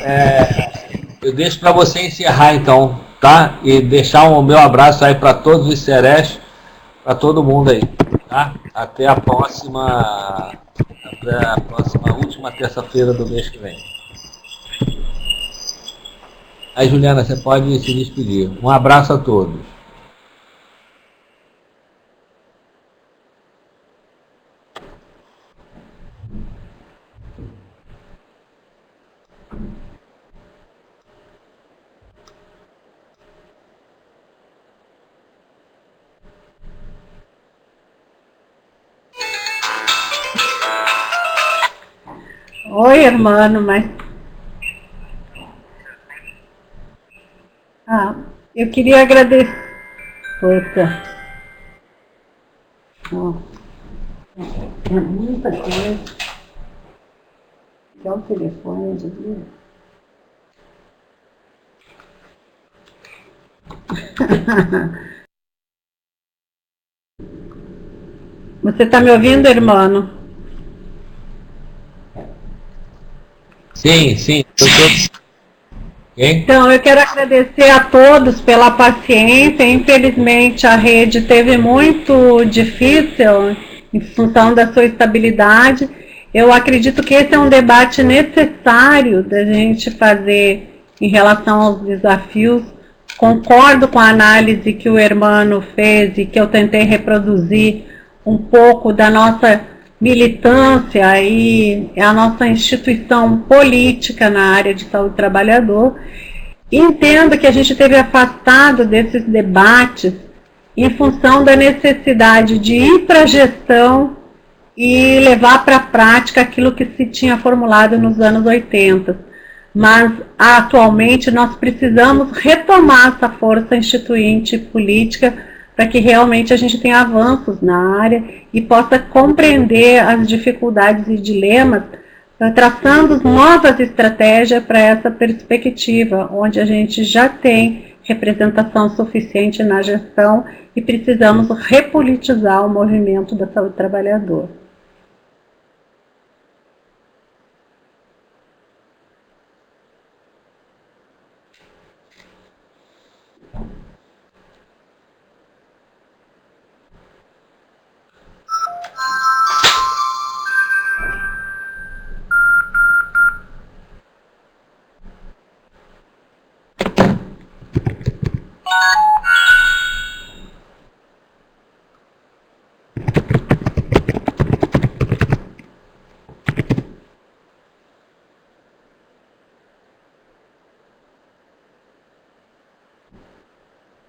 eu deixo para você encerrar então, tá? E deixar o meu abraço aí para todos os Ceres, para todo mundo aí, tá? Até a próxima última terça-feira do mês que vem. Aí, Juliana, você pode se despedir. Um abraço a todos. Oi, irmão, mas... eu queria agradecer... Poxa. É muita coisa. Quer o telefone de vida? Você está me ouvindo, irmão? Sim, sim. Então, eu quero agradecer a todos pela paciência. Infelizmente, a rede teve muito difícil em função da sua estabilidade. Eu acredito que esse é um debate necessário da gente fazer em relação aos desafios. Concordo com a análise que o Hermano fez e que eu tentei reproduzir um pouco da nossa militância e a nossa instituição política na área de saúde do trabalhador. Entendo que a gente teve afastado desses debates em função da necessidade de ir para a gestão e levar para a prática aquilo que se tinha formulado nos anos 80. Mas, atualmente, nós precisamos retomar essa força instituinte política para que realmente a gente tenha avanços na área e possa compreender as dificuldades e dilemas, traçando novas estratégias para essa perspectiva, onde a gente já tem representação suficiente na gestão e precisamos repolitizar o movimento da saúde do trabalhador.